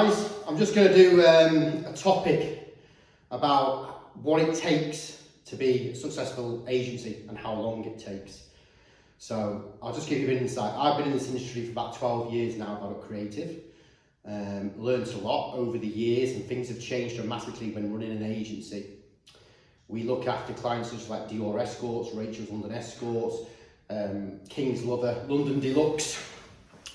guys, I'm just going to do a topic about what it takes to be a successful agency and how long it takes. So I'll just give you an insight. I've been in this industry for about 12 years now, about creative. Learned a lot over the years, and things have changed dramatically when running an agency. We look after clients such like Dior Escorts, Rachel's London Escorts, King's Lover, London Deluxe.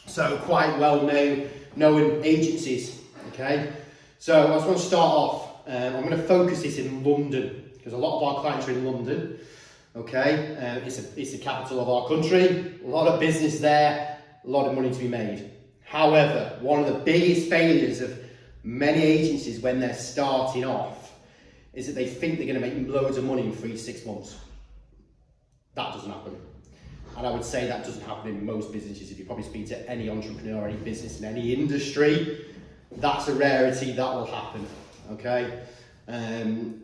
So quite well known agencies, okay? So I just want to start off, I'm going to focus this in London, because a lot of our clients are in London, okay? It's the capital of our country, a lot of business there, a lot of money to be made. However, one of the biggest failures of many agencies when they're starting off is that they think they're going to make loads of money in 3 to 6 months. That doesn't happen. And I would say that doesn't happen in most businesses. If you probably speak to any entrepreneur or any business in any industry, that's a rarity, that will happen, okay?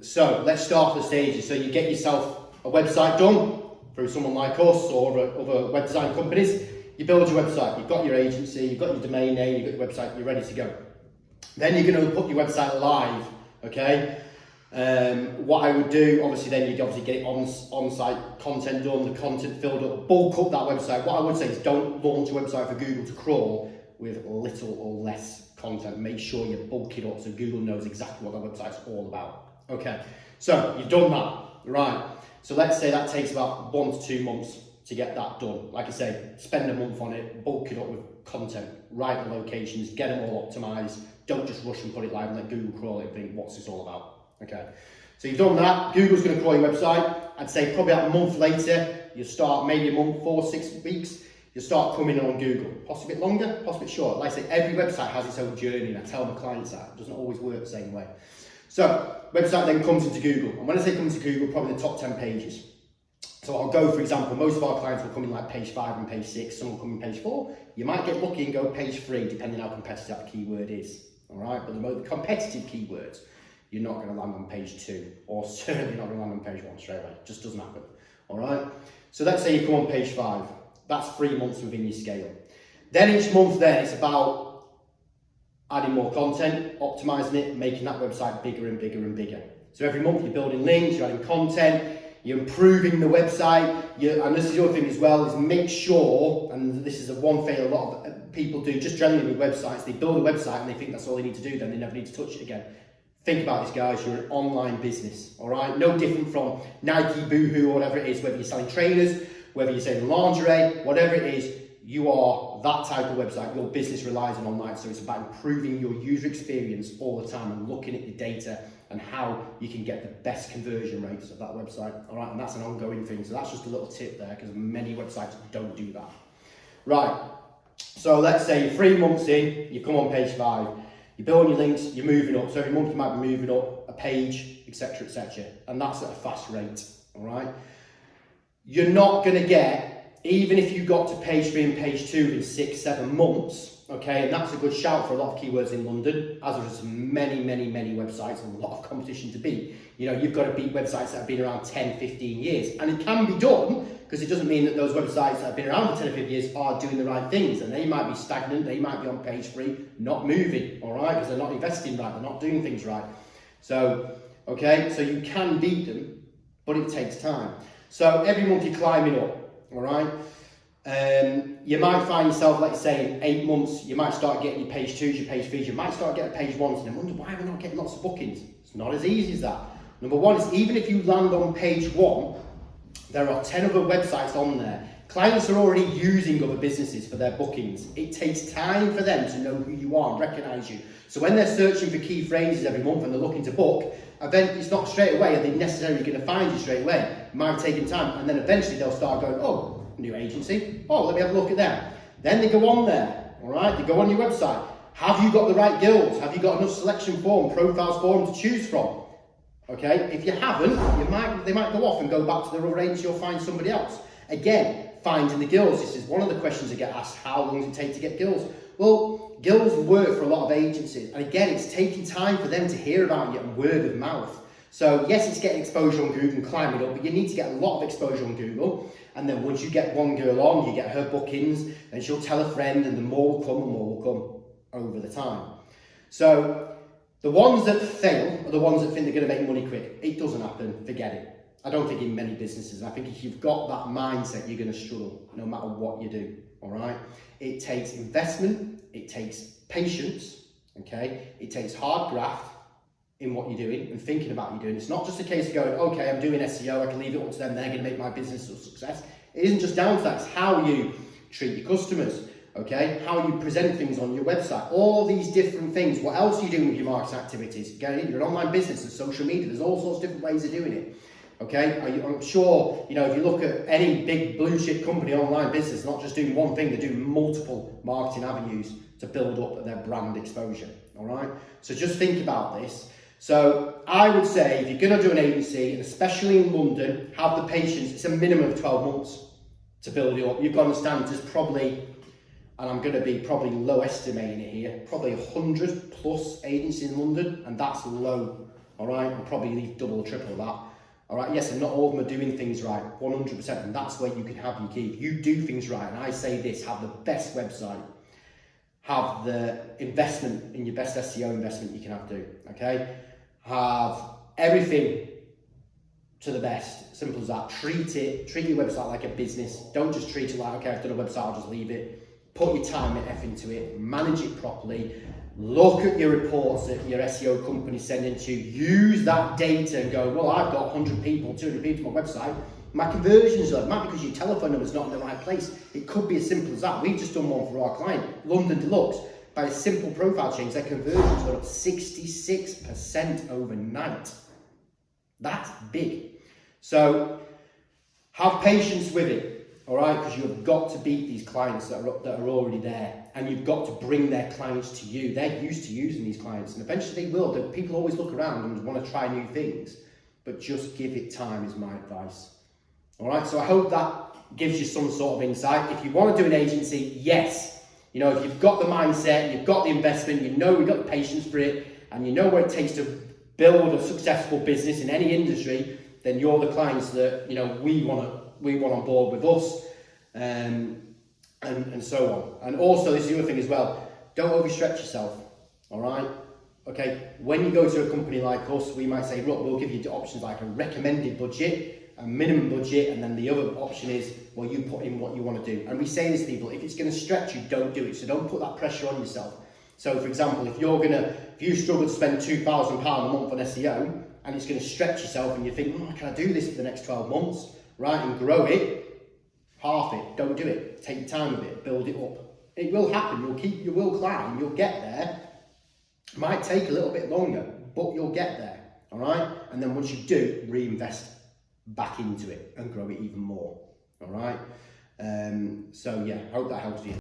So let's start the stages. So you get yourself a website done through someone like us or other web design companies. You build your website, you've got your agency, you've got your domain name, you've got your website, you're ready to go. Then you're going to put your website live, okay? What I would do, obviously then you'd obviously get it on-site content done, the content filled up, bulk up that website. What I would say is don't launch a website for Google to crawl with little or less content. Make sure you bulk it up so Google knows exactly what that website's all about. Okay, so you've done that, right? So let's say that takes about 1 to 2 months to get that done. Like I say, spend a month on it, bulk it up with content, write the locations, get them all optimized. Don't just rush and put it live and let Google crawl it and think, what's this all about? Okay, so you've done that. Google's going to crawl your website. I'd say probably about a month later, you'll start, maybe a month, 4 to 6 weeks, you'll start coming on Google. Possibly a bit longer, possibly short. Like I say, every website has its own journey, and I tell my clients that. It doesn't always work the same way. So, website then comes into Google. And when I say comes to Google, probably the top 10 pages. So I'll go, for example, most of our clients will come in like page 5 and page 6, some will come in page 4. You might get lucky and go page 3, depending on how competitive that keyword is. All right, but the most competitive keywords, you're not going to land on page 2, or certainly not going to land on page 1 straight away. It just doesn't happen. All right, so let's say you come on page 5. That's 3 months within your scale. Then each month then it's about adding more content, optimizing it, making that website bigger and bigger and bigger. So every month you're building links, you're adding content, you're improving the website, and this is the other thing as well, is make sure, and this is a one fail a lot of people do, just generally with websites, they build a website and they think that's all they need to do, then they never need to touch it again. Think about this, guys, you're an online business, all right? No different from Nike, Boohoo, or whatever it is, whether you're selling trainers, whether you're selling lingerie, whatever it is, you are that type of website. Your business relies on online, so it's about improving your user experience all the time and looking at the data and how you can get the best conversion rates of that website, all right? And that's an ongoing thing, so that's just a little tip there, because many websites don't do that. Right, so let's say you're 3 months in, you come on page 5, you're building your links, you're moving up, so every month you might be moving up a page, etc., etc., and that's at a fast rate, all right? You're not going to get, even if you got to page 3 and page 2 in 6, 7 months, okay, and that's a good shout for a lot of keywords in London, as there are many websites and a lot of competition to beat. You know, you've got to beat websites that have been around 10, 15 years, and it can be done, because it doesn't mean that those websites that have been around for 10 or 15 years are doing the right things, and they might be stagnant, they might be on page 3, not moving, all right, because they're not investing right, they're not doing things right. So, okay, so you can beat them, but it takes time. So every month you're climbing up, all right? You might find yourself, let's say, in 8 months, you might start getting your page 2s, your page 3s, you might start getting page 1s, and then wonder why we're not getting lots of bookings. It's not as easy as that. Number one is, even if you land on page 1, there are 10 other websites on there. Clients are already using other businesses for their bookings. It takes time for them to know who you are and recognise you. So when they're searching for key phrases every month and they're looking to book, it's not straight away, are they necessarily going to find you straight away? It might take time, and then eventually they'll start going, oh, new agency, oh, let me have a look at them. Then they go on there, all right? They go on your website. Have you got the right guilds? Have you got enough selection form, profiles for them to choose from? Okay, if you haven't, they might go off and go back to their other agency or find somebody else. Again, finding the guilds. This is one of the questions that get asked, how long does it take to get guilds? Well, guilds work for a lot of agencies. And again, it's taking time for them to hear about you and word of mouth. So yes, it's getting exposure on Google and climbing up, but you need to get a lot of exposure on Google. And then once you get one girl on, you get her bookings, and she'll tell a friend, and the more will come and more will come over the time. So the ones that fail are the ones that think they're going to make money quick. It doesn't happen, forget it. I don't think in many businesses. I think if you've got that mindset, you're going to struggle no matter what you do, all right? It takes investment, it takes patience, okay? It takes hard graft in what you're doing and thinking about what you're doing. It's not just a case of going, okay, I'm doing SEO, I can leave it up to them, they're going to make my business a success. It isn't just down to that, it's how you treat your customers, okay? How you present things on your website, all these different things. What else are you doing with your marketing activities? Again, you're an online business and social media, there's all sorts of different ways of doing it. Okay, I'm sure, you know, if you look at any big blue chip company online business, not just doing one thing, they're doing multiple marketing avenues to build up their brand exposure, all right? So just think about this. So I would say if you're going to do an agency, and especially in London, have the patience. It's a minimum of 12 months to build it up. You've got to understand there's probably, and I'm going to be probably low estimating it here, probably 100 plus agencies in London, and that's low, all right? And probably double or triple that. All right, yes, and not all of them are doing things right, 100%, and that's where you can have your key. If you do things right, and I say this, have the best website, have the investment in your best SEO investment you can have to, okay? Have everything to the best, simple as that. Treat your website like a business. Don't just treat it like, okay, I've done a website, I'll just leave it. Put your time and effort into it, manage it properly. Look at your reports that your SEO company is sending to you. Use that data and go, well, I've got 100 people, 200 people on my website. My conversions are, it might be because your telephone number's not in the right place. It could be as simple as that. We've just done one for our client, London Deluxe. By a simple profile change, their conversions were up 66% overnight. That's big. So have patience with it. All right, because you've got to beat these clients that are already there, and you've got to bring their clients to you. They're used to using these clients, and eventually they will. People always look around and want to try new things, but just give it time is my advice. All right, so I hope that gives you some sort of insight. If you want to do an agency, yes, you know, if you've got the mindset, you've got the investment, you know you've got the patience for it, and you know what it takes to build a successful business in any industry, then you're the clients that, you know, we want on board with us, and so on. And also, this is the other thing as well, don't overstretch yourself, all right? Okay, when you go to a company like us, we might say, look, we'll give you options like a recommended budget, a minimum budget, and then the other option is, well, you put in what you want to do. And we say this to people, if it's going to stretch you, don't do it. So don't put that pressure on yourself. So for example, if you struggle to spend £2,000 a month on SEO, and it's going to stretch yourself, and you think, oh, can I do this for the next 12 months? Right, and grow it, half it, don't do it, take your time with it, build it up. It will happen, you will climb, you'll get there. It might take a little bit longer, but you'll get there, all right? And then once you do, reinvest back into it and grow it even more, all right? So yeah, I hope that helps you.